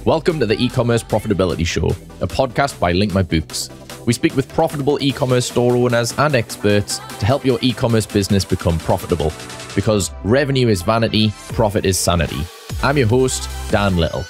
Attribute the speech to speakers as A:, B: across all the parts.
A: Welcome to the eCommerce Profitability Show, a podcast by Link My Books. We speak with profitable e-commerce store owners and experts to help your e-commerce business become profitable. Because revenue is vanity, profit is sanity. I'm your host, Dan Little.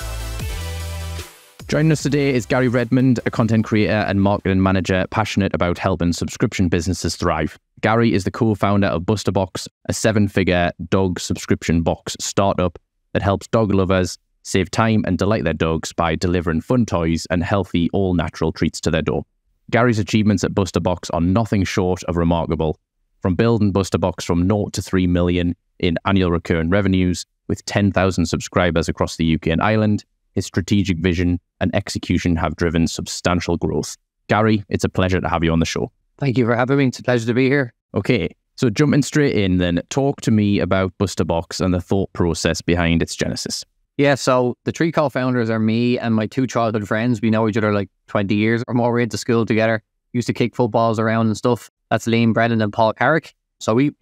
B: Joining us today is Gary Redmond, a content creator and marketing manager passionate about helping subscription businesses thrive. Gary is the co-founder of BusterBox, a seven-figure dog subscription box startup that helps dog lovers save time and delight their dogs by delivering fun toys and healthy, all-natural treats to their door. Gary's achievements at BusterBox are nothing short of remarkable. From building BusterBox from 0 to 3 million in annual recurring revenues with 10,000 subscribers across the UK and Ireland, his strategic vision and execution have driven substantial growth. Gary, it's a pleasure to have you on the show.
C: Thank you for having me. It's a pleasure to be here.
B: Okay, so jumping straight in then, talk to me about BusterBox and the thought process behind its genesis.
C: Yeah, so the three co-founders are me and my two childhood friends. We know each other like 20 years or more. We went to school together, used to kick footballs around and stuff. That's Liam Brennan and Paul Carrick. So we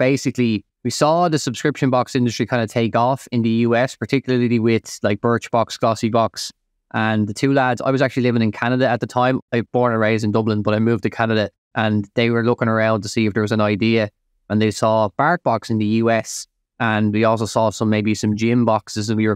C: saw the subscription box industry kind of take off in the US, particularly with like Birchbox, Glossybox. And the two lads, I was actually living in Canada at the time. I was born and raised in Dublin, but I moved to Canada and they were looking around to see if there was an idea. And they saw BarkBox in the US. And we also saw maybe some gym boxes, and we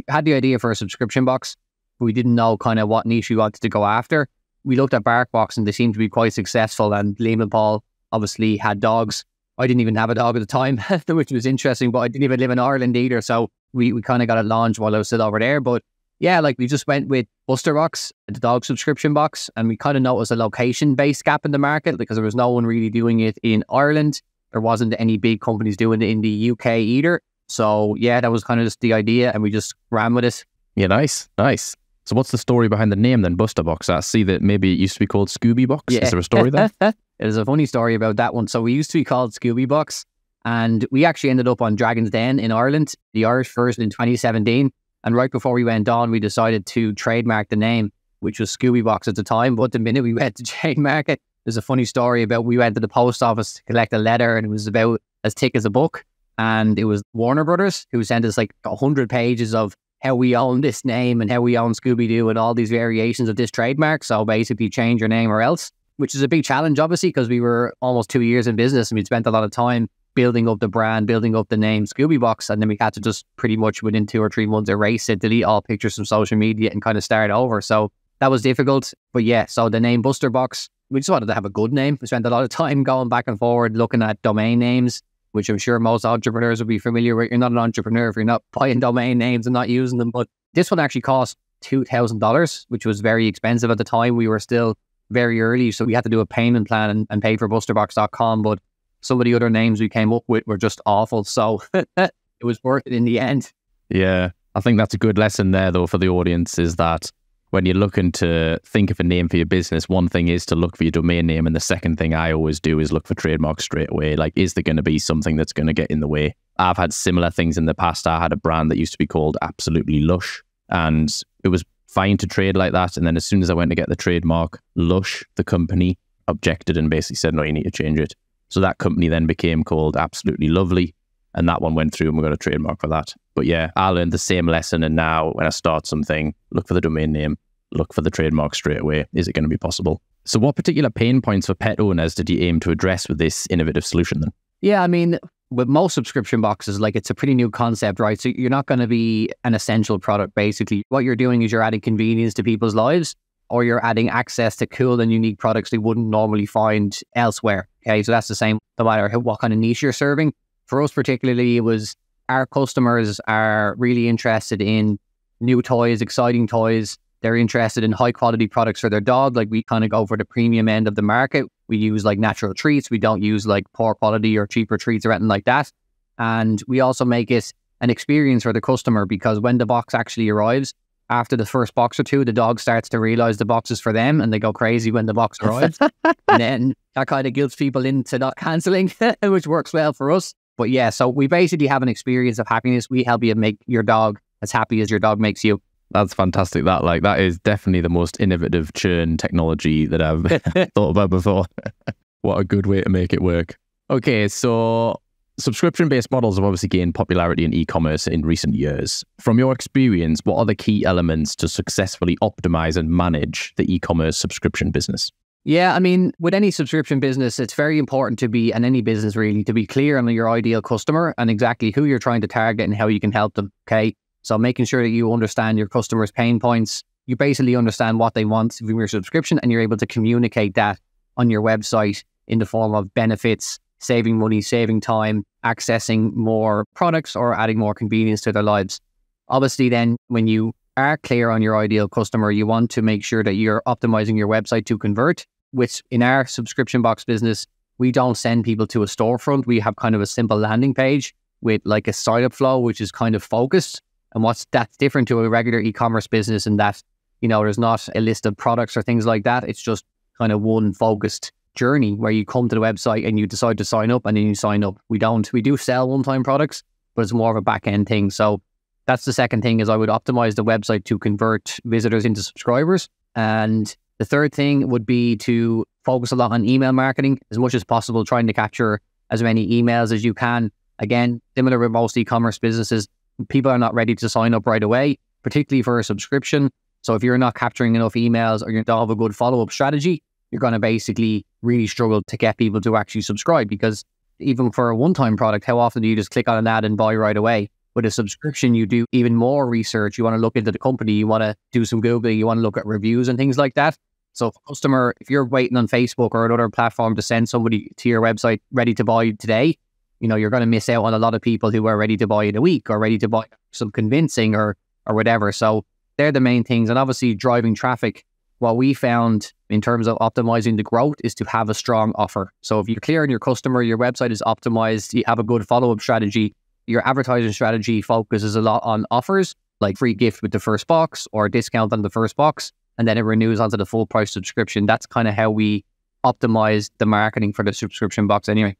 C: had the idea for a subscription box, but we didn't know kind of what niche we wanted to go after. We looked at BarkBox and they seemed to be quite successful, and Liam and Paul obviously had dogs. I didn't even have a dog at the time, which was interesting, but I didn't even live in Ireland either, so we kind of got it launched while I was still over there. But yeah, like we just went with BusterBox, the dog subscription box, and we kind of noticed a location-based gap in the market because there was no one really doing it in Ireland. There wasn't any big companies doing it in the UK either. So yeah, that was kind of just the idea and we just ran with it.
B: Yeah, nice. So what's the story behind the name then, BusterBox? I see that maybe it used to be called ScoobyBox. Yeah. Is there a story there?
C: There's a funny story about that one. So we used to be called ScoobyBox and we actually ended up on Dragon's Den in Ireland, the Irish version in 2017. And right before we went on, we decided to trademark the name, which was ScoobyBox at the time. But the minute we went to trademark it, there's a funny story about we went to the post office to collect a letter and it was about as thick as a book. And it was Warner Brothers who sent us like 100 pages of how we own this name and how we own Scooby-Doo and all these variations of this trademark. So basically change your name or else, which is a big challenge, obviously, because we were almost 2 years in business and we'd spent a lot of time building up the brand, building up the name ScoobyBox. And then we had to just pretty much within 2 or 3 months erase it, delete all pictures from social media and kind of start over. So that was difficult. But yeah, so the name BusterBox, we just wanted to have a good name. We spent a lot of time going back and forward, looking at domain names, which I'm sure most entrepreneurs will be familiar with. You're not an entrepreneur if you're not buying domain names and not using them. But this one actually cost $2,000, which was very expensive at the time. We were still very early, so we had to do a payment plan and pay for BusterBox.com. But some of the other names we came up with were just awful. So it was worth it in the end.
B: Yeah, I think that's a good lesson there, though, for the audience, is that when you're looking to think of a name for your business, one thing is to look for your domain name. And the second thing I always do is look for trademarks straight away. Like, is there going to be something that's going to get in the way? I've had similar things in the past. I had a brand that used to be called Absolutely Lush, and it was fine to trade like that. And then as soon as I went to get the trademark, Lush, the company, objected and basically said, no, you need to change it. So that company then became called Absolutely Lovely. And that one went through and we got a trademark for that. But yeah, I learned the same lesson. And now when I start something, look for the domain name, look for the trademark straight away. Is it going to be possible? So what particular pain points for pet owners did you aim to address with this innovative solution then?
C: Yeah, I mean, with most subscription boxes, like it's a pretty new concept, right? So you're not going to be an essential product, basically. What you're doing is you're adding convenience to people's lives, or you're adding access to cool and unique products they wouldn't normally find elsewhere. Okay, so that's the same no matter what kind of niche you're serving. For us particularly, it was our customers are really interested in new toys, exciting toys. They're interested in high quality products for their dog. Like we kind of go for the premium end of the market. We use like natural treats. We don't use like poor quality or cheaper treats or anything like that. And we also make it an experience for the customer, because when the box actually arrives, after the first box or two, the dog starts to realize the box is for them and they go crazy when the box arrives. And then that kind of guilts people into not cancelling, which works well for us. But yeah, so we basically have an experience of happiness. We help you make your dog as happy as your dog makes you.
B: That's fantastic. That is definitely the most innovative churn technology that I've thought about before. What a good way to make it work. Okay, so Subscription-based models have obviously gained popularity in e-commerce in recent years. From your experience, what are the key elements to successfully optimize and manage the e-commerce subscription business?
C: Yeah, I mean, with any subscription business, it's very important to be, and any business really, to be clear on your ideal customer and exactly who you're trying to target and how you can help them, okay? So making sure that you understand your customers' pain points, you basically understand what they want from your subscription, and you're able to communicate that on your website in the form of benefits, saving money, saving time, accessing more products or adding more convenience to their lives. Obviously then, when you are clear on your ideal customer, you want to make sure that you're optimizing your website to convert, which in our subscription box business, we don't send people to a storefront. We have kind of a simple landing page with like a sign-up flow, which is kind of focused. And that's different to a regular e-commerce business in that, there's not a list of products or things like that. It's just kind of one focused journey where you come to the website and you decide to sign up and then you sign up. We do sell one-time products, but it's more of a back-end thing. So that's the second thing, is I would optimize the website to convert visitors into subscribers. And the third thing would be to focus a lot on email marketing as much as possible, trying to capture as many emails as you can. Again, similar with most e-commerce businesses, people are not ready to sign up right away, particularly for a subscription. So if you're not capturing enough emails or you don't have a good follow-up strategy, you're going to basically really struggle to get people to actually subscribe, because even for a one-time product, how often do you just click on an ad and buy right away? With a subscription, you do even more research. You want to look into the company. You want to do some Googling. You want to look at reviews and things like that. So if a customer, if you're waiting on Facebook or another platform to send somebody to your website ready to buy today, you're going to miss out on a lot of people who are ready to buy in a week or ready to buy some convincing or whatever. So they're the main things. And obviously driving traffic. What we found in terms of optimizing the growth is to have a strong offer. So if you're clear on your customer, your website is optimized, you have a good follow-up strategy, your advertising strategy focuses a lot on offers, like free gift with the first box or a discount on the first box, and then it renews onto the full price subscription. That's kind of how we optimize the marketing for the subscription box anyway.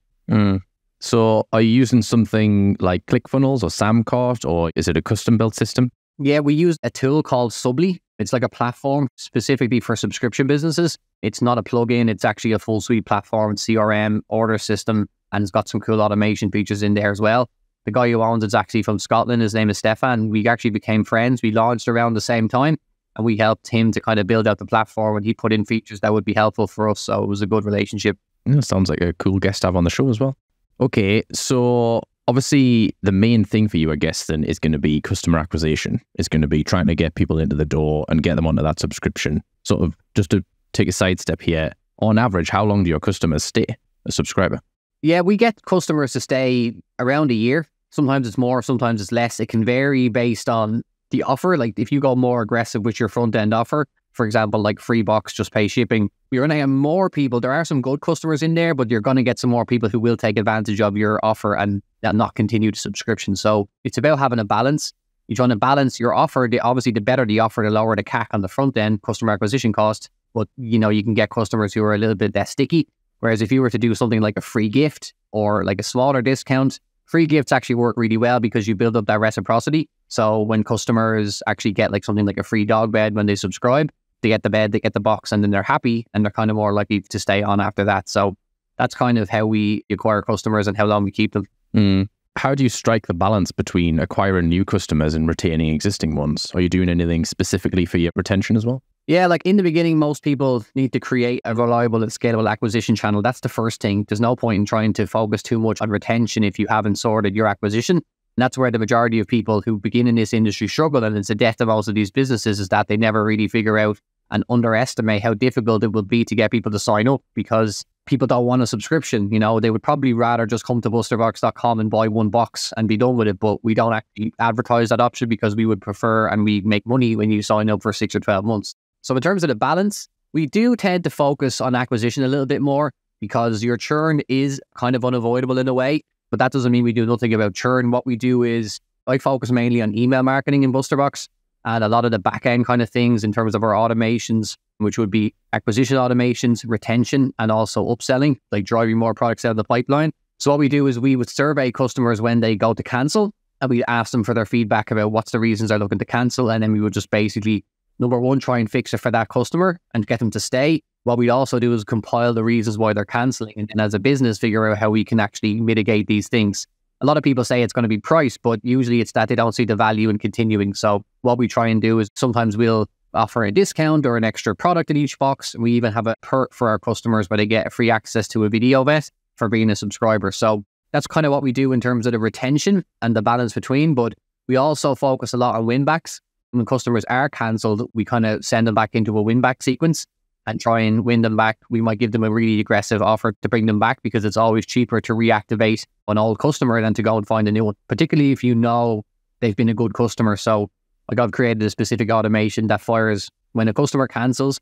B: So are you using something like ClickFunnels or Samcart, or is it a custom built system?
C: Yeah, we use a tool called Subly. It's like a platform specifically for subscription businesses. It's not a plugin. It's actually a full suite platform, CRM, order system, and it's got some cool automation features in there as well. The guy who owns it's actually from Scotland. His name is Stefan. We actually became friends. We launched around the same time, and we helped him to kind of build out the platform, and he put in features that would be helpful for us. So it was a good relationship.
B: Sounds like a cool guest to have on the show as well. Okay, so obviously the main thing for you, I guess, then is going to be customer acquisition. It's going to be trying to get people into the door and get them onto that subscription. Sort of just to take a sidestep here, on average, how long do your customers stay a subscriber?
C: Yeah, we get customers to stay around a year. Sometimes it's more, sometimes it's less. It can vary based on the offer. Like if you go more aggressive with your front end offer, for example, like free box, just pay shipping, you're going to have more people. There are some good customers in there, but you're going to get some more people who will take advantage of your offer and not continue the subscription. So it's about having a balance. You're trying to balance your offer. Obviously, the better the offer, the lower the CAC on the front end, customer acquisition cost. But, you can get customers who are a little bit less sticky. Whereas if you were to do something like a free gift or like a smaller discount, free gifts actually work really well because you build up that reciprocity. So when customers actually get like something like a free dog bed when they subscribe, they get the bed, they get the box, and then they're happy and they're kind of more likely to stay on after that. So that's kind of how we acquire customers and how long we keep them.
B: How do you strike the balance between acquiring new customers and retaining existing ones? Are you doing anything specifically for your retention as well?
C: Yeah, like in the beginning, most people need to create a reliable and scalable acquisition channel. That's the first thing. There's no point in trying to focus too much on retention if you haven't sorted your acquisition. And that's where the majority of people who begin in this industry struggle. And it's the death of most of these businesses is that they never really figure out and underestimate how difficult it will be to get people to sign up because people don't want a subscription. They would probably rather just come to BusterBox.com and buy one box and be done with it. But we don't actually advertise that option because we would prefer and we make money when you sign up for 6 or 12 months. So in terms of the balance, we do tend to focus on acquisition a little bit more because your churn is kind of unavoidable in a way, but that doesn't mean we do nothing about churn. What we do is I focus mainly on email marketing in BusterBox and a lot of the back end kind of things in terms of our automations, which would be acquisition automations, retention, and also upselling, like driving more products out of the pipeline. So what we do is we would survey customers when they go to cancel and we ask them for their feedback about what's the reasons they're looking to cancel. And then we would just basically number one, try and fix it for that customer and get them to stay. What we also do is compile the reasons why they're cancelling and as a business, figure out how we can actually mitigate these things. a lot of people say it's going to be price, but usually it's that they don't see the value in continuing. So what we try and do is sometimes we'll offer a discount or an extra product in each box. We even have a perk for our customers where they get free access to a video vet for being a subscriber. So that's kind of what we do in terms of the retention and the balance between. But we also focus a lot on win-backs. When customers are cancelled, we kind of send them back into a win-back sequence and try and win them back. We might give them a really aggressive offer to bring them back because it's always cheaper to reactivate an old customer than to go and find a new one, particularly if you know they've been a good customer. So like I've created a specific automation that fires when a customer cancels,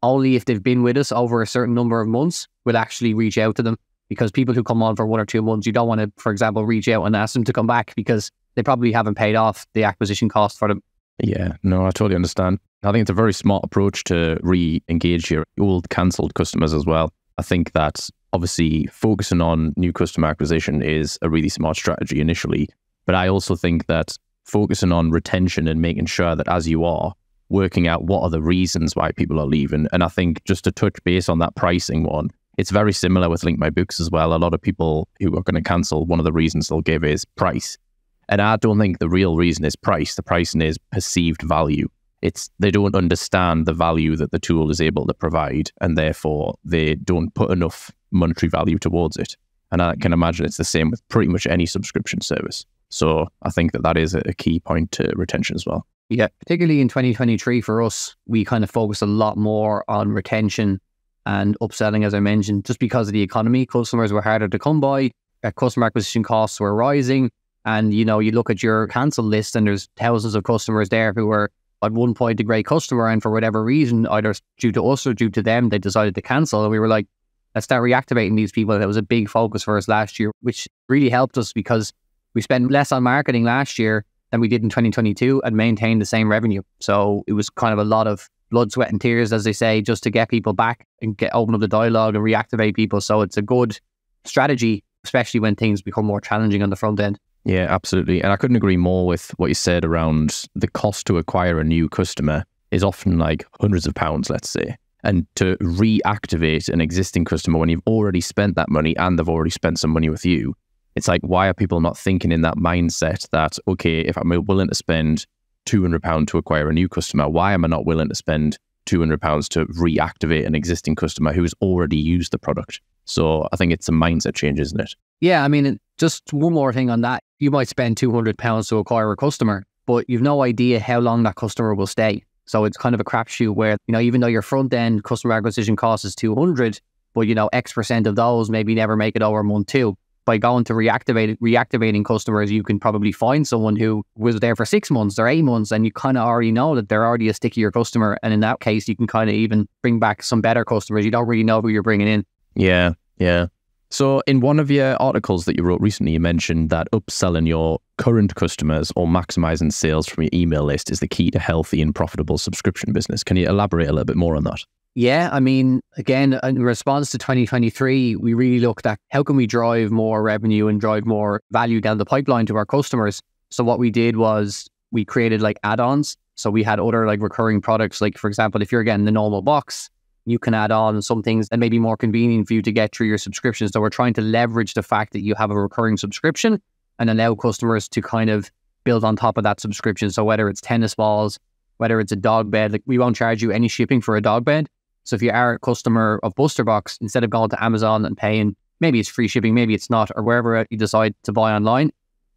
C: only if they've been with us over a certain number of months, we'll actually reach out to them. Because people who come on for 1 or 2 months, you don't want to, for example, reach out and ask them to come back because they probably haven't paid off the acquisition cost for them.
B: Yeah, no, I totally understand. I think it's a very smart approach to re-engage your old cancelled customers as well. I think that obviously focusing on new customer acquisition is a really smart strategy initially, but I also think that focusing on retention and making sure that as you are, working out what are the reasons why people are leaving. And I think just to touch base on that pricing one, it's very similar with Link My Books as well. A lot of people who are going to cancel, one of the reasons they'll give is price. And I don't think the real reason is price. The pricing is perceived value. They don't understand the value that the tool is able to provide, and therefore they don't put enough monetary value towards it. And I can imagine it's the same with pretty much any subscription service. So I think that is a key point to retention as well.
C: Yeah, particularly in 2023 for us, we kind of focus a lot more on retention and upselling, as I mentioned, just because of the economy. Customers were harder to come by, customer acquisition costs were rising, and you look at your cancel list and there's thousands of customers there who were at one point a great customer, and for whatever reason, either due to us or due to them, they decided to cancel. And we were like, let's start reactivating these people. That was a big focus for us last year, which really helped us because we spent less on marketing last year than we did in 2022 and maintained the same revenue. So it was kind of a lot of blood, sweat and tears, as they say, just to get people back and open up the dialogue and reactivate people. So it's a good strategy, especially when things become more challenging on the front end.
B: Yeah, absolutely. And I couldn't agree more with what you said around the cost to acquire a new customer is often like hundreds of pounds, let's say. And to reactivate an existing customer when you've already spent that money and they've already spent some money with you, it's like, why are people not thinking in that mindset that, okay, if I'm willing to spend £200 to acquire a new customer, why am I not willing to spend £200 to reactivate an existing customer who's already used the product? So I think it's a mindset change, isn't it?
C: Yeah, I mean, just one more thing on that. You might spend £200 to acquire a customer, but you've no idea how long that customer will stay. So it's kind of a crapshoot where, even though your front end customer acquisition cost is 200, but X percent of those maybe never make it over month 2. By going to reactivating customers, you can probably find someone who was there for 6 months or 8 months, and you kind of already know that they're already a stickier customer. And in that case, you can kind of even bring back some better customers. You don't really know who you're bringing in.
B: Yeah. So in one of your articles that you wrote recently, you mentioned that upselling your current customers or maximizing sales from your email list is the key to healthy and profitable subscription business. Can you elaborate a little bit more on that?
C: Yeah, I mean, again, in response to 2023, we really looked at how can we drive more revenue and drive more value down the pipeline to our customers. So what we did was we created like add-ons. So we had other like recurring products. Like, for example, if you're getting the normal box, you can add on some things that may be more convenient for you to get through your subscription. So we're trying to leverage the fact that you have a recurring subscription and allow customers to kind of build on top of that subscription. So whether it's tennis balls, whether it's a dog bed, like we won't charge you any shipping for a dog bed. So if you are a customer of BusterBox, instead of going to Amazon and paying, maybe it's free shipping, maybe it's not, or wherever you decide to buy online,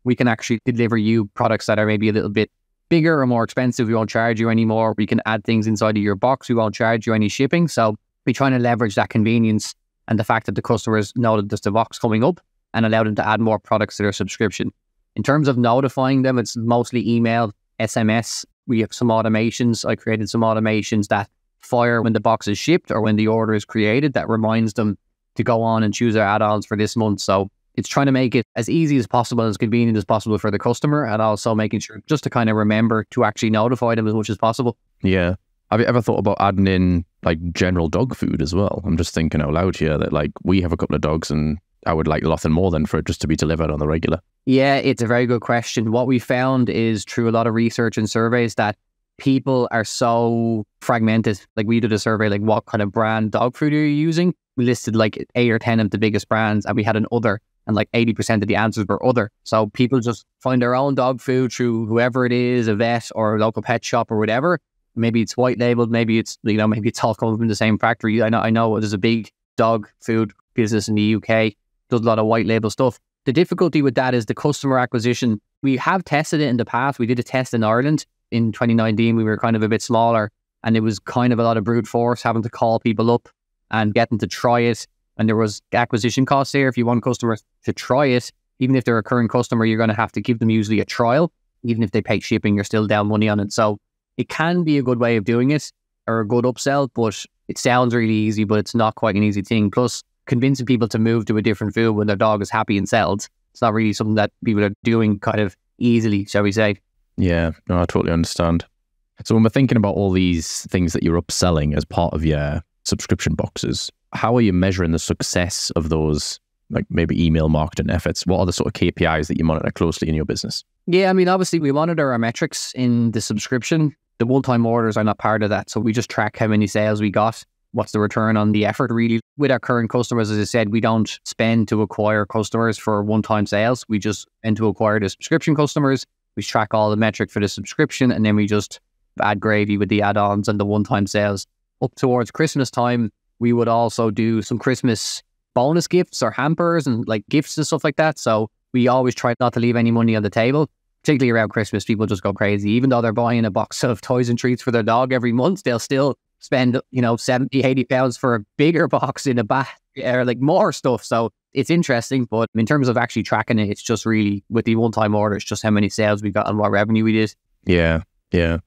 C: we can actually deliver you products that are maybe a little bit bigger or more expensive. We won't charge you anymore. We can add things inside of your box. We won't charge you any shipping. So we're trying to leverage that convenience and the fact that the customers know that there's the box coming up and allow them to add more products to their subscription. In terms of notifying them, it's mostly email, SMS. We have some automations. I created some automations that fire when the box is shipped or when the order is created that reminds them to go on and choose their add-ons for this month. So it's trying to make it as easy as possible, as convenient as possible for the customer, and also making sure just to kind of remember to actually notify them as much as possible.
B: Yeah. Have you ever thought about adding in like general dog food as well? I'm just thinking out loud here that like we have a couple of dogs and I would like nothing more than for it just to be delivered on the regular. Yeah,
C: it's a very good question. What we found is through a lot of research and surveys that people are so fragmented. Like we did a survey, like what kind of brand dog food are you using? We listed like 8 or 10 of the biggest brands and we had an other. and like 80% of the answers were other. So people just find their own dog food through whoever it is, a vet or a local pet shop or whatever. Maybe it's white labeled, maybe it's, maybe it's all coming from the same factory. I know there's a big dog food business in the UK, does a lot of white label stuff. The difficulty with that is the customer acquisition. We have tested it in the past. We did a test in Ireland in 2019. We were kind of a bit smaller, and it was kind of a lot of brute force, having to call people up and get them to try it. And there was acquisition costs here. If you want customers to try it, even if they're a current customer, you're going to have to give them usually a trial. Even if they pay shipping, you're still down money on it. So it can be a good way of doing it, or a good upsell, but it sounds really easy, but it's not quite an easy thing. Plus, convincing people to move to a different food when their dog is happy and settled, it's not really something that people are doing kind of easily, shall we say.
B: Yeah, no, I totally understand. So when we're thinking about all these things that you're upselling as part of your subscription boxes, how are you measuring the success of those, like maybe email marketing efforts? What are the sort of KPIs that you monitor closely in your business?
C: Yeah, obviously we monitor our metrics in the subscription. The one-time orders are not part of that. So we just track how many sales we got. What's the return on the effort really? With our current customers, as I said, we don't spend to acquire customers for one-time sales. We just spend to acquire the subscription customers. We track all the metric for the subscription, and then we just add gravy with the add-ons and the one-time sales. Up towards Christmas time, we would also do some Christmas bonus gifts or hampers and like gifts and stuff like that. So we always try not to leave any money on the table. Particularly around Christmas, people just go crazy. Even though they're buying a box of toys and treats for their dog every month, they'll still spend, 70, 80 pounds for a bigger box in a bag or like more stuff. So it's interesting, but in terms of actually tracking it, it's just really with the one-time orders, just how many sales we got and what revenue we did.
B: Yeah. And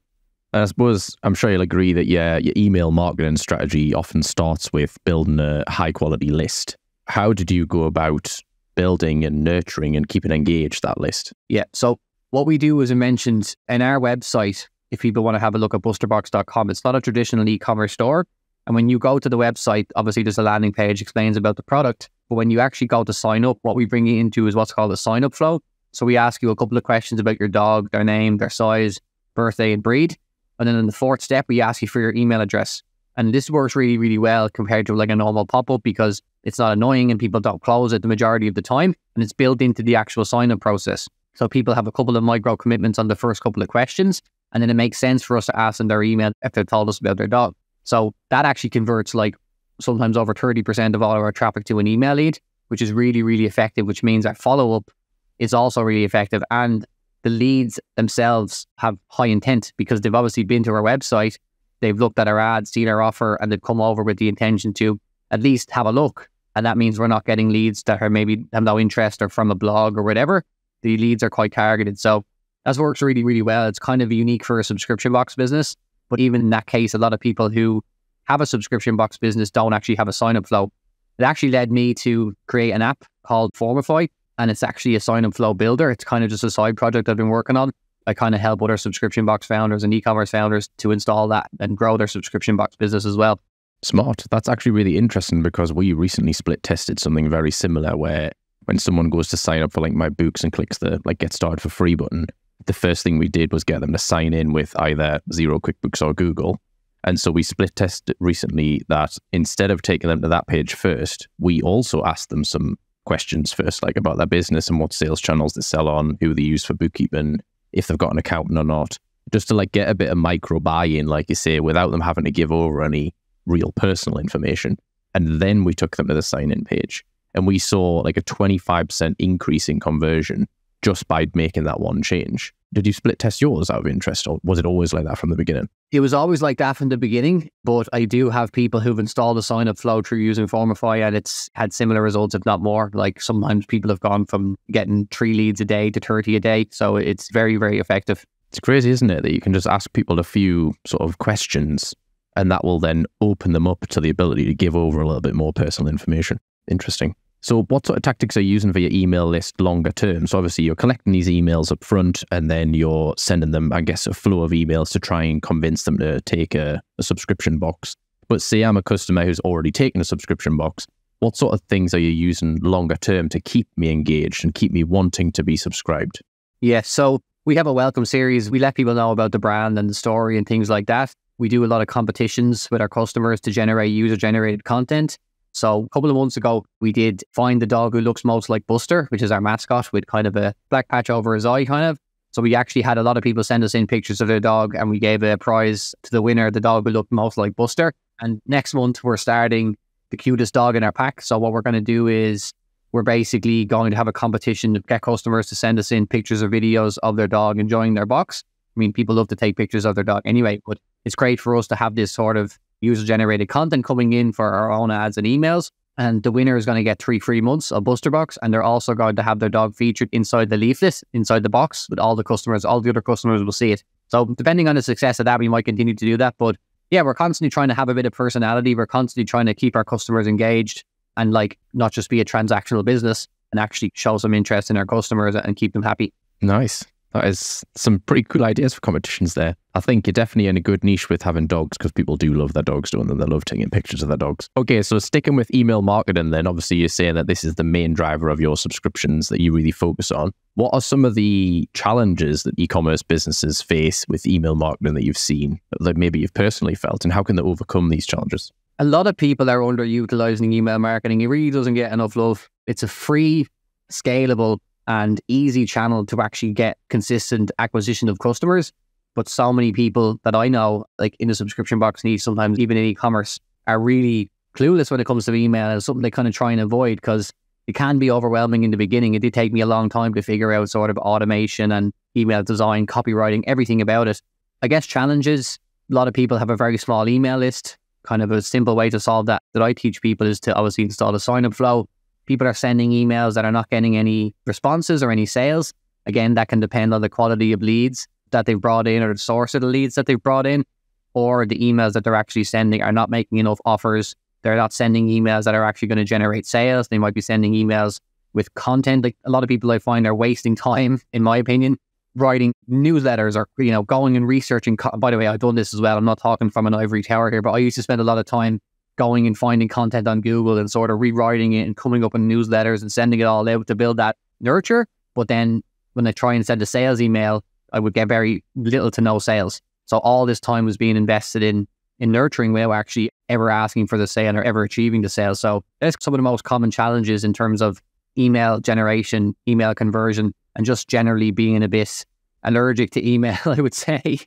B: I suppose, I'm sure you'll agree that your email marketing strategy often starts with building a high quality list. How did you go about building and nurturing and keeping engaged that list? Yeah.
C: So what we do, as I mentioned, in our website, if people want to have a look at BusterBox.com, it's not a traditional e-commerce store. And when you go to the website, obviously there's a landing page explains about the product. But when you actually go to sign up, what we bring you into is what's called a sign up flow. So we ask you a couple of questions about your dog, their name, their size, birthday and breed. And then in the fourth step, we ask you for your email address. And this works really, really well compared to like a normal pop-up because it's not annoying and people don't close it the majority of the time. And it's built into the actual sign-up process. So people have a couple of micro commitments on the first couple of questions. And then it makes sense for us to ask them their email if they've told us about their dog. So that actually converts like sometimes over 30% of all of our traffic to an email lead, which is really, really effective, which means our follow-up is also really effective. And the leads themselves have high intent because they've obviously been to our website, they've looked at our ads, seen our offer, and they've come over with the intention to at least have a look. And that means we're not getting leads that are maybe have no interest or from a blog or whatever. The leads are quite targeted. So that works really, really well. It's kind of unique for a subscription box business. But even in that case, a lot of people who have a subscription box business don't actually have a sign-up flow. It actually led me to create an app called Formify, and it's actually a sign-up flow builder. It's kind of just a side project I've been working on. I kind of help other subscription box founders and e-commerce founders to install that and grow their subscription box business as well.
B: Smart. That's actually really interesting because we recently split tested something very similar where when someone goes to sign up for like my books and clicks the like get started for free button, the first thing we did was get them to sign in with either Xero, QuickBooks or Google. And so we split tested recently that instead of taking them to that page first, we also asked them some questions first, like about their business and what sales channels they sell on, who they use for bookkeeping, if they've got an accountant or not, just to like get a bit of micro buy-in, like you say, without them having to give over any real personal information. And then we took them to the sign-in page. And we saw like a 25% increase in conversion just by making that one change. Did you split test yours out of interest, or was it always like that from the beginning?
C: It was always like that from the beginning, but I do have people who've installed a sign-up flow through using Formify and it's had similar results, if not more. Like sometimes people have gone from getting 3 leads a day to 30 a day. So it's very, very effective.
B: It's crazy, isn't it, that you can just ask people a few sort of questions and that will then open them up to the ability to give over a little bit more personal information. Interesting. So what sort of tactics are you using for your email list longer term? So obviously you're collecting these emails up front and then you're sending them, I guess, a flow of emails to try and convince them to take a subscription box. But say I'm a customer who's already taken a subscription box. What sort of things are you using longer term to keep me engaged and keep me wanting to be subscribed?
C: Yeah, so we have a welcome series. We let people know about the brand and the story and things like that. We do a lot of competitions with our customers to generate user-generated content. So a couple of months ago, we did find the dog who looks most like Buster, which is our mascot with kind of a black patch over his eye kind of. So we actually had a lot of people send us in pictures of their dog, and we gave a prize to the winner, the dog who looked most like Buster. And next month, we're starting the cutest dog in our pack. So what we're going to do is we're basically going to have a competition to get customers to send us in pictures or videos of their dog enjoying their box. I mean, people love to take pictures of their dog anyway, but it's great for us to have this sort of user-generated content coming in for our own ads and emails. And the winner is going to get 3 free months of BusterBox, and they're also going to have their dog featured inside the leaflet, inside the box with all the customers. All the other customers will see it. So depending on the success of that, we might continue to do that. But yeah, we're constantly trying to have a bit of personality. We're constantly trying to keep our customers engaged and like not just be a transactional business, and actually show some interest in our customers and keep them happy.
B: Nice. That is some pretty cool ideas for competitions there. I think you're definitely in a good niche with having dogs, because people do love their dogs, don't they? They love taking pictures of their dogs. Okay, so sticking with email marketing then, obviously you're saying that this is the main driver of your subscriptions that you really focus on. What are some of the challenges that e-commerce businesses face with email marketing that you've seen, that maybe you've personally felt, and how can they overcome these challenges?
C: A lot of people are underutilizing email marketing. It really doesn't get enough love. It's a free, scalable, and easy channel to actually get consistent acquisition of customers. But so many people that I know, like in the subscription box niche, sometimes even in e-commerce, are really clueless when it comes to email. It's something they kind of try and avoid because it can be overwhelming in the beginning. It did take me a long time to figure out sort of automation and email design, copywriting, everything about it. I guess challenges, a lot of people have a very small email list. Kind of a simple way to solve that I teach people is to obviously install a sign-up flow. People are sending emails that are not getting any responses or any sales. Again, that can depend on the quality of leads that they've brought in, or the source of the leads that they've brought in, or the emails that they're actually sending are not making enough offers. They're not sending emails that are actually going to generate sales. They might be sending emails with content. Like a lot of people I find are wasting time, in my opinion, writing newsletters or, going and researching. By the way, I've done this as well. I'm not talking from an ivory tower here, but I used to spend a lot of time going and finding content on Google and sort of rewriting it and coming up in newsletters and sending it all out to build that nurture. But then when I try and send a sales email, I would get very little to no sales. So all this time was being invested in nurturing without actually ever asking for the sale or ever achieving the sale. So that's some of the most common challenges in terms of email generation, email conversion, and just generally being a bit allergic to email, I would say.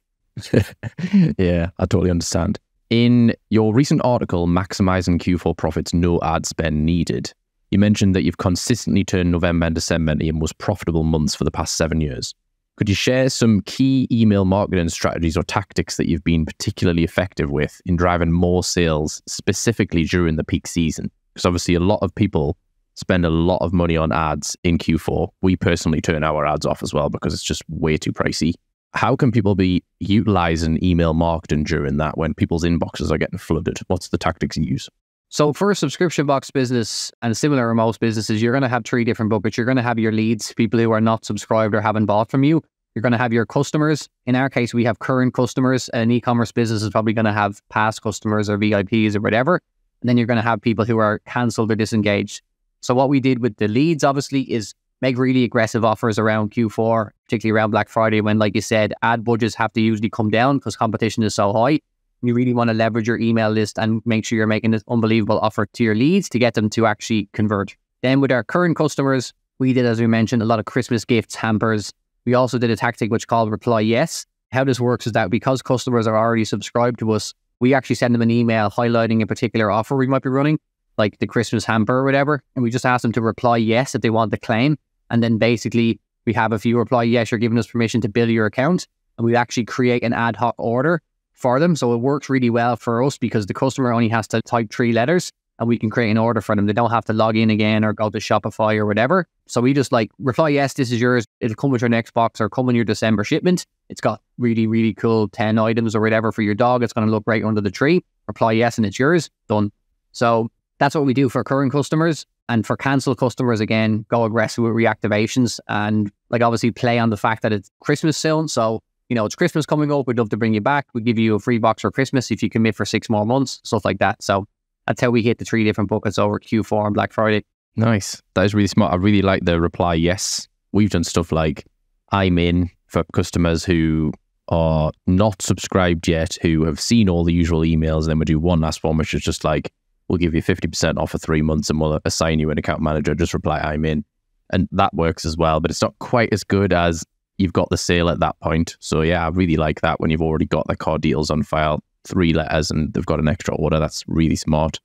B: Yeah, I totally understand. In your recent article, Maximising Q4 Profits, No Ad Spend Needed, you mentioned that you've consistently turned November and December into your most profitable months for the past 7 years. Could you share some key email marketing strategies or tactics that you've been particularly effective with in driving more sales, specifically during the peak season? Because obviously a lot of people spend a lot of money on ads in Q4. We personally turn our ads off as well because it's just way too pricey. How can people be utilizing email marketing during that when people's inboxes are getting flooded? What's the tactics you use?
C: So for a subscription box business, and similar to most businesses, you're going to have 3 different buckets. You're going to have your leads, people who are not subscribed or haven't bought from you. You're going to have your customers. In our case, we have current customers. An e-commerce business is probably going to have past customers or VIPs or whatever. And then you're going to have people who are cancelled or disengaged. So what we did with the leads, obviously, is make really aggressive offers around Q4, particularly around Black Friday, when, like you said, ad budgets have to usually come down because competition is so high. You really want to leverage your email list and make sure you're making this unbelievable offer to your leads to get them to actually convert. Then with our current customers, we did, as we mentioned, a lot of Christmas gifts, hampers. We also did a tactic which called Reply Yes. How this works is that because customers are already subscribed to us, we actually send them an email highlighting a particular offer we might be running, like the Christmas hamper or whatever. And we just ask them to reply yes if they want the claim. And then basically we have, if you reply yes, you're giving us permission to bill your account. And we actually create an ad hoc order for them. So it works really well for us because the customer only has to type 3 letters and we can create an order for them. They don't have to log in again or go to Shopify or whatever. So we just reply yes, this is yours. It'll come with your next box or come in your December shipment. It's got really, really cool 10 items or whatever for your dog. It's going to look great under the tree. Reply yes and it's yours. Done. So that's what we do for current customers. And for cancel customers, again, go aggressive with reactivations and obviously play on the fact that it's Christmas soon. So, it's Christmas coming up. We'd love to bring you back. We'd give you a free box for Christmas if you commit for 6 more months, stuff like that. So that's how we hit the 3 different buckets over Q4 and Black Friday.
B: Nice. That is really smart. I really like the reply yes. We've done stuff like I'm in for customers who are not subscribed yet, who have seen all the usual emails. Then we do one last one, which is just we'll give you 50% off for 3 months and we'll assign you an account manager. Just reply, I'm in. And that works as well, but it's not quite as good as you've got the sale at that point. So yeah, I really like that when you've already got the card deals on file, 3 letters, and they've got an extra order. That's really smart,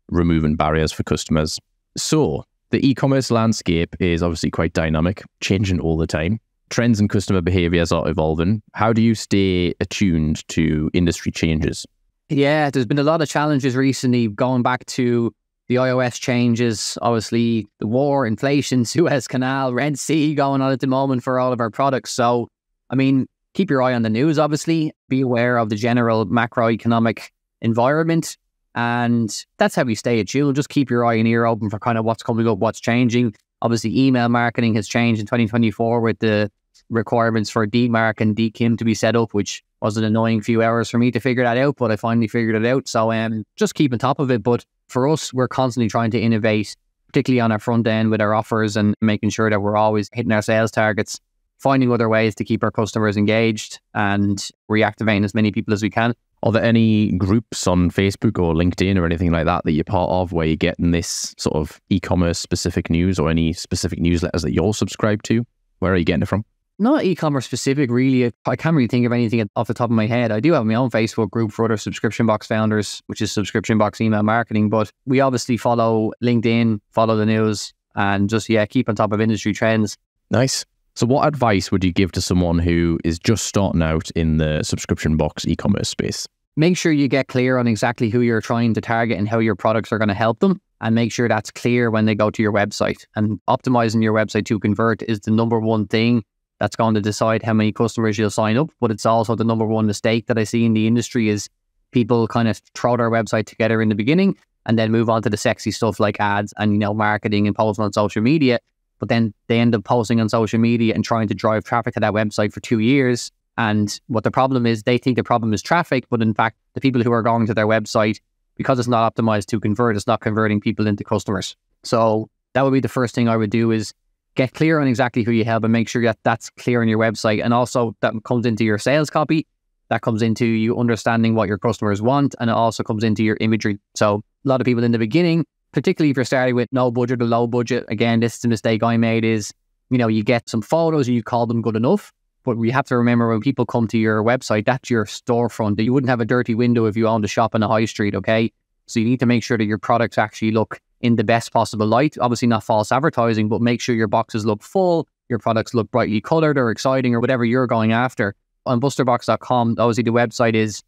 B: removing barriers for customers. So the e-commerce landscape is obviously quite dynamic, changing all the time. Trends and customer behaviors are evolving. How do you stay attuned to industry changes?
C: Yeah, there's been a lot of challenges recently going back to the iOS changes, obviously the war, inflation, Suez Canal, Red Sea going on at the moment for all of our products. So, I mean, keep your eye on the news, obviously. Be aware of the general macroeconomic environment. And that's how we stay attuned. Just keep your eye and ear open for kind of what's coming up, what's changing. Obviously, email marketing has changed in 2024 with the requirements for DMARC and DKIM to be set up, which was an annoying few hours for me to figure that out, but I finally figured it out. So just keep on top of it. But for us, we're constantly trying to innovate, particularly on our front end with our offers and making sure that we're always hitting our sales targets, finding other ways to keep our customers engaged and reactivating as many people as we can.
B: Are there any groups on Facebook or LinkedIn or anything like that that you're part of where you're getting this sort of e-commerce specific news, or any specific newsletters that you're subscribed to? Where are you getting it from?
C: Not e-commerce specific, really. I can't really think of anything off the top of my head. I do have my own Facebook group for other subscription box founders, which is Subscription Box Email Marketing. But we obviously follow LinkedIn, follow the news, and just, keep on top of industry trends.
B: Nice. So what advice would you give to someone who is just starting out in the subscription box e-commerce space?
C: Make sure you get clear on exactly who you're trying to target and how your products are going to help them. And make sure that's clear when they go to your website. And optimizing your website to convert is the number one thing that's going to decide how many customers you'll sign up. But it's also the number one mistake that I see in the industry is people kind of throw their website together in the beginning and then move on to the sexy stuff like ads and, marketing and posting on social media. But then they end up posting on social media and trying to drive traffic to that website for 2 years. And what the problem is, they think the problem is traffic, but in fact, the people who are going to their website, because it's not optimized to convert, it's not converting people into customers. So that would be the first thing I would do, is get clear on exactly who you help and make sure that that's clear on your website. And also that comes into your sales copy, that comes into you understanding what your customers want, and it also comes into your imagery. So a lot of people in the beginning, particularly if you're starting with no budget or low budget, again, this is a mistake I made, is, you get some photos and you call them good enough. But we have to remember, when people come to your website, that's your storefront. You wouldn't have a dirty window if you owned a shop in a high street, okay? So you need to make sure that your products actually look in the best possible light. Obviously not false advertising, but make sure your boxes look full, your products look brightly colored or exciting or whatever you're going after. On BusterBox.com, obviously the website is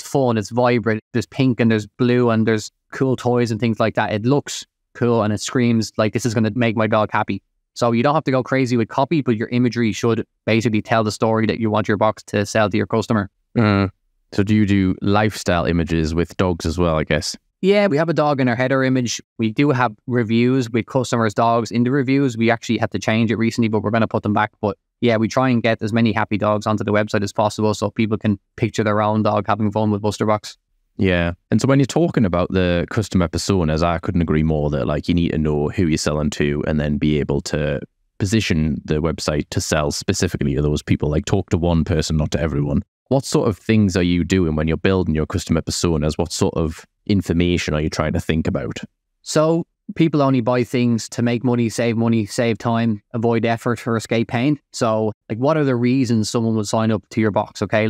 C: fun, it's vibrant. There's pink and there's blue and there's cool toys and things like that. It looks cool and it screams like this is going to make my dog happy. So you don't have to go crazy with copy, but your imagery should basically tell the story that you want your box to sell to your customer.
B: So do you do lifestyle images with dogs as well, I guess?
C: Yeah, we have a dog in our header image. We do have reviews with customers' dogs in the reviews. We actually had to change it recently, but we're going to put them back. But yeah, we try and get as many happy dogs onto the website as possible so people can picture their own dog having fun with BusterBox.
B: Yeah. And so when you're talking about the customer personas, I couldn't agree more that you need to know who you're selling to and then be able to position the website to sell specifically to those people. Talk to one person, not to everyone. What sort of things are you doing when you're building your customer personas? What sort of information are you trying to think about? So
C: people only buy things to make money, save time, avoid effort or escape pain. So what are the reasons someone would sign up to your box? Okay.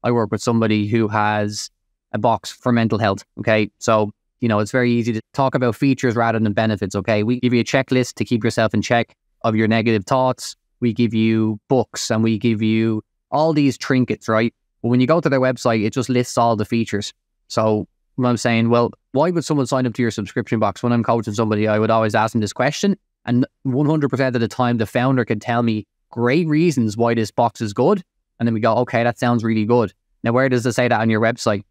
C: I work with somebody who has a box for mental health. Okay. So, it's very easy to talk about features rather than benefits. Okay. We give you a checklist to keep yourself in check of your negative thoughts. We give you books and we give you all these trinkets, right? But when you go to their website, it just lists all the features. So when I'm saying, well, why would someone sign up to your subscription box? When I'm coaching somebody, I would always ask them this question. And 100% of the time, the founder can tell me great reasons why this box is good. And then we go, okay, that sounds really good. Now, where does it say that on your website?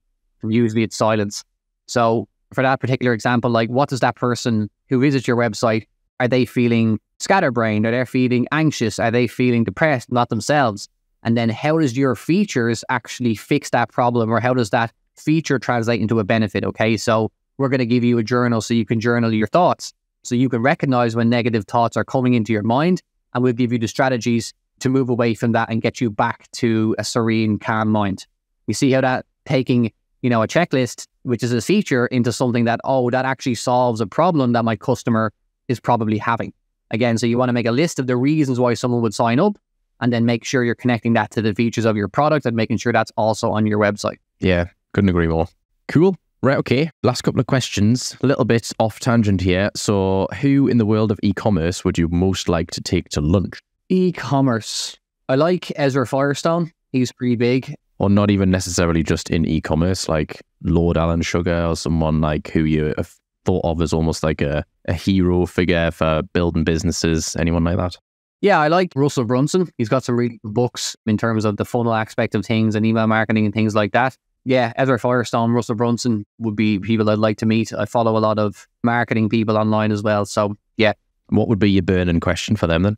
C: Usually it's silence. So for that particular example, what does that person who visits your website, are they feeling scatterbrained? Are they feeling anxious? Are they feeling depressed? Not themselves. And then how does your features actually fix that problem? Or how does that feature translate into a benefit? Okay, so we're going to give you a journal so you can journal your thoughts. So you can recognize when negative thoughts are coming into your mind, and we'll give you the strategies to move away from that and get you back to a serene, calm mind. You see how that taking, a checklist which is a feature, into something that, oh, that actually solves a problem that my customer is probably having. Again, so you want to make a list of the reasons why someone would sign up, and then make sure you're connecting that to the features of your product and making sure that's also on your website.
B: Yeah, couldn't agree more. Cool. Right, okay. Last couple of questions. A little bit off tangent here. So who in the world of e-commerce would you most like to take to lunch?
C: E-commerce. I like Ezra Firestone. He's pretty big.
B: Or not even necessarily just in e-commerce, like Lord Alan Sugar, or someone like who you have thought of as almost like a hero figure for building businesses. Anyone like that?
C: Yeah, I like Russell Brunson. He's got some really good books in terms of the funnel aspect of things and email marketing and things like that. Yeah, Ezra Firestone, Russell Brunson would be people I'd like to meet. I follow a lot of marketing people online as well. So yeah.
B: What would be your burning question for them then?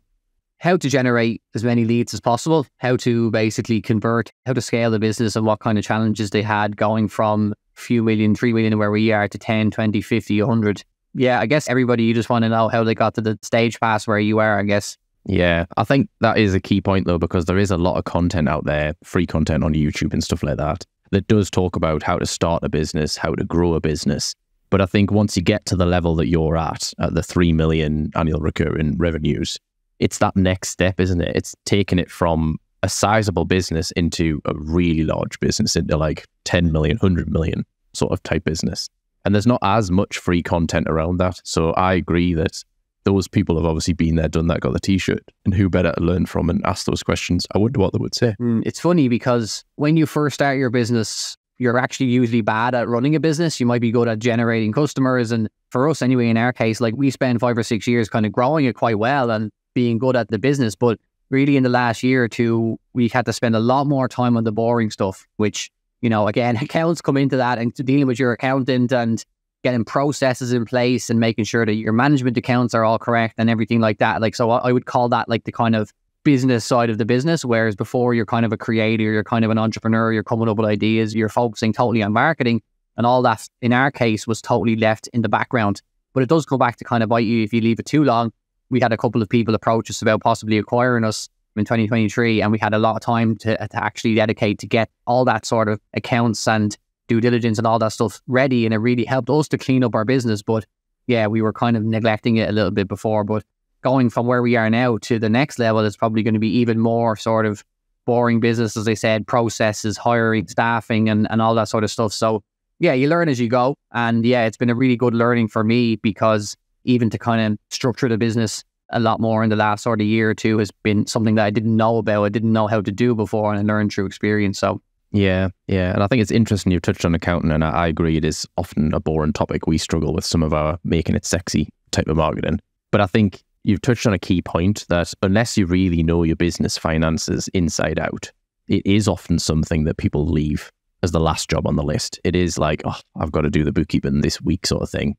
C: How to generate as many leads as possible, how to basically convert, how to scale the business, and what kind of challenges they had going from a few million, 3 million where we are to 10, 20, 50, 100. Yeah, I guess everybody, you just want to know how they got to the stage pass where you are, I guess.
B: Yeah, I think that is a key point though, because there is a lot of content out there, free content on YouTube and stuff like that does talk about how to start a business, how to grow a business. But I think once you get to the level that you're at the 3 million annual recurring revenues, it's that next step, isn't it? It's taking it from a sizable business into a really large business, into like 10 million, 100 million sort of type business. And there's not as much free content around that. So I agree that those people have obviously been there, done that, got the t-shirt, and who better to learn from and ask those questions? I wonder what they would say.
C: It's funny because when you first start your business, you're actually usually bad at running a business. You might be good at generating customers. And for us anyway, in our case, like we spent 5 or 6 years kind of growing it quite well and being good at the business. But really in the last year or two, we had to spend a lot more time on the boring stuff, which, you know, again, accounts come into that, and dealing with your accountant and getting processes in place and making sure that your management accounts are all correct and everything like that. Like, so I would call that like the kind of business side of the business, whereas before you're kind of a creator, you're kind of an entrepreneur, you're coming up with ideas, you're focusing totally on marketing, and all that in our case was totally left in the background. But it does come back to kind of bite you if you leave it too long. We had a couple of people approach us about possibly acquiring us in 2023, and we had a lot of time to actually dedicate to get all that sort of accounts and due diligence and all that stuff ready, and it really helped us to clean up our business. But yeah, we were kind of neglecting it a little bit before, but going from where we are now to the next level is probably going to be even more sort of boring business, as I said, processes, hiring, staffing, and all that sort of stuff. So yeah, you learn as you go. And yeah, it's been a really good learning for me, because even to kind of structure the business a lot more in the last sort of year or two has been something that I didn't know about. I didn't know how to do before, and I learned through experience. So
B: yeah. And I think it's interesting you touched on accounting, and I agree it is often a boring topic. We struggle with some of our making it sexy type of marketing. But I think you've touched on a key point that unless you really know your business finances inside out, it is often something that people leave as the last job on the list. It is like, oh, I've got to do the bookkeeping this week sort of thing.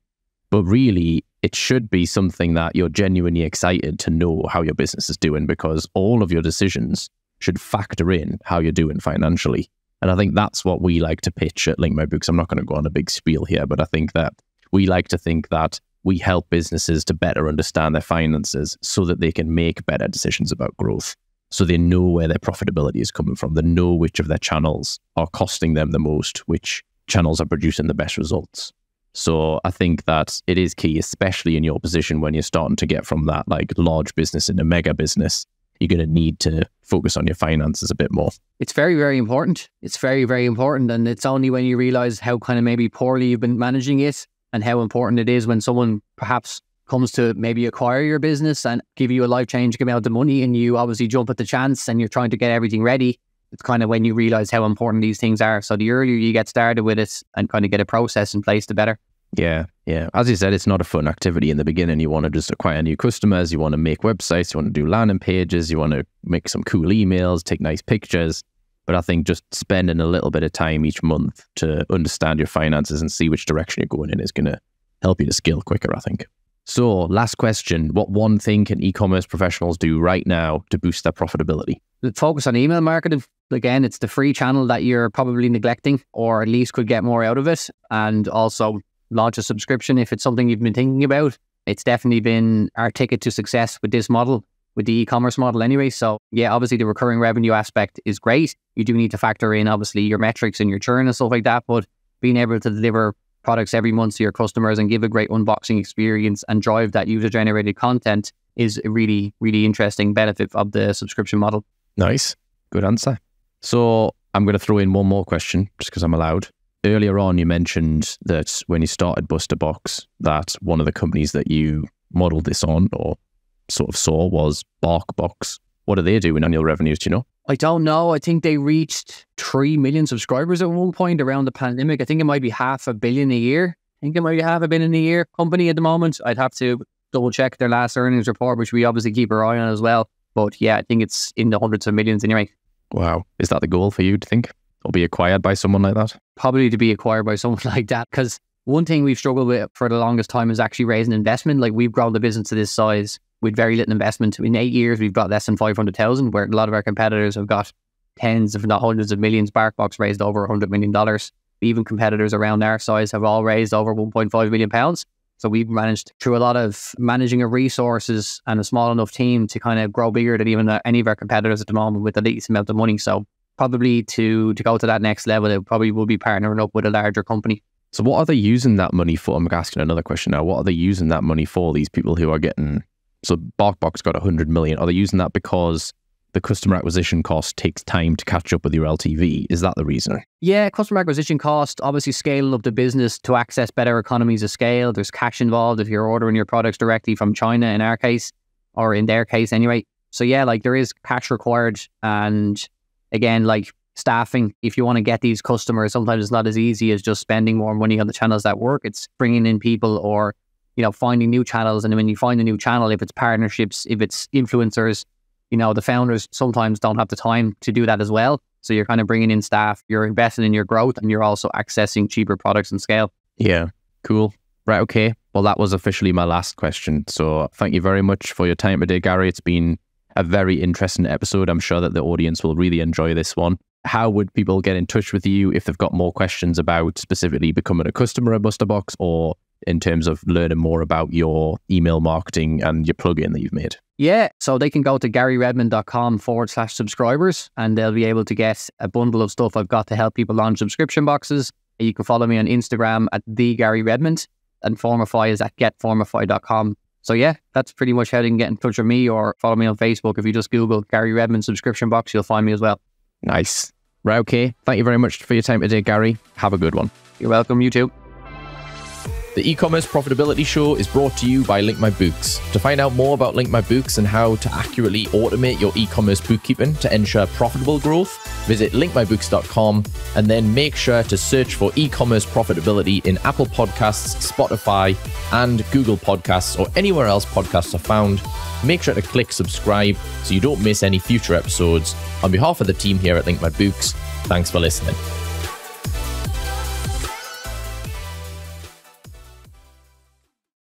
B: But really, it should be something that you're genuinely excited to know how your business is doing, because all of your decisions should factor in how you're doing financially. And I think that's what we like to pitch at Link My Books. I'm not going to go on a big spiel here, but I think that we like to think that we help businesses to better understand their finances so that they can make better decisions about growth. So they know where their profitability is coming from. They know which of their channels are costing them the most, which channels are producing the best results. So I think that it is key, especially in your position when you're starting to get from that like large business into mega business. You're going to need to focus on your finances a bit more.
C: It's very, very important. It's very, very important. And it's only when you realize how kind of maybe poorly you've been managing it, and how important it is when someone perhaps comes to maybe acquire your business and give you a life-changing amount of money, and you obviously jump at the chance and you're trying to get everything ready. It's kind of when you realize how important these things are. So the earlier you get started with it and kind of get a process in place, the better.
B: Yeah. As you said, it's not a fun activity in the beginning. You want to just acquire new customers. You want to make websites. You want to do landing pages. You want to make some cool emails, take nice pictures. But I think just spending a little bit of time each month to understand your finances and see which direction you're going in is going to help you to scale quicker, I think. So last question, what one thing can e-commerce professionals do right now to boost their profitability?
C: Focus on email marketing. Again, it's the free channel that you're probably neglecting, or at least could get more out of it. And also launch a subscription if it's something you've been thinking about. It's definitely been our ticket to success with this model, with the e-commerce model anyway. So yeah, obviously the recurring revenue aspect is great. You do need to factor in obviously your metrics and your churn and stuff like that. But being able to deliver products every month to your customers and give a great unboxing experience and drive that user-generated content is a really, really interesting benefit of the subscription model.
B: Nice. Good answer. So I'm going to throw in one more question just because I'm allowed. Earlier on, you mentioned that when you started BusterBox, that one of the companies that you modeled this on or sort of saw was BarkBox. What do they do in annual revenues, do you know?
C: I don't know. I think they reached 3 million subscribers at one point around the pandemic. I think it might be $500 million a year. I think it might be $500 million a year company at the moment. I'd have to double check their last earnings report, which we obviously keep our eye on as well. But yeah, I think it's in the hundreds of millions anyway.
B: Wow. Is that the goal for you, to think? Or be acquired by someone like that?
C: Probably to be acquired by someone like that. Because one thing we've struggled with for the longest time is actually raising investment. Like, we've grown the business to this size with very little investment. In 8 years, we've got less than 500,000, where a lot of our competitors have got tens, if not hundreds of millions. BarkBox raised over $100 million. Even competitors around our size have all raised over £1.5 million. So we've managed, through a lot of managing of resources and a small enough team, to kind of grow bigger than even any of our competitors at the moment with the least amount of money. So probably to go to that next level, it probably will be partnering up with a larger company.
B: So what are they using that money for? I'm asking another question now. What are they using that money for, these people who are getting... So BarkBox got 100 million. Are they using that because the customer acquisition cost takes time to catch up with your LTV? Is that the reason?
C: Yeah, customer acquisition cost, obviously scaling up the business to access better economies of scale. There's cash involved if you're ordering your products directly from China in our case, or in their case anyway. So yeah, like, there is cash required. And again, like, staffing, if you want to get these customers, sometimes it's not as easy as just spending more money on the channels that work. It's bringing in people, or finding new channels. And when you find a new channel, if it's partnerships, if it's influencers, the founders sometimes don't have the time to do that as well. So you're kind of bringing in staff, you're investing in your growth, and you're also accessing cheaper products and scale.
B: Yeah, cool. Right, okay. Well, that was officially my last question. So thank you very much for your time today, Gary. It's been a very interesting episode. I'm sure that the audience will really enjoy this one. How would people get in touch with you if they've got more questions about specifically becoming a customer at BusterBox, or in terms of learning more about your email marketing and your plugin that you've made?
C: Yeah, so they can go to garyredmond.com/subscribers, and they'll be able to get a bundle of stuff I've got to help people launch subscription boxes. You can follow me on Instagram at @theGaryRedmond, and Formify is at getformify.com. So yeah, that's pretty much how they can get in touch with me, or follow me on Facebook. If you just Google Gary Redmond subscription box, you'll find me as well.
B: Nice. Right, okay. Thank you very much for your time today, Gary. Have a good one.
C: You're welcome. You too.
A: The e-commerce profitability show is brought to you by Link My Books. To find out more about Link My Books and how to accurately automate your e-commerce bookkeeping to ensure profitable growth, visit linkmybooks.com, and then make sure to search for e-commerce profitability in Apple Podcasts, Spotify, and Google Podcasts, or anywhere else podcasts are found. Make sure to click subscribe so you don't miss any future episodes. On behalf of the team here at Link My Books, thanks for listening.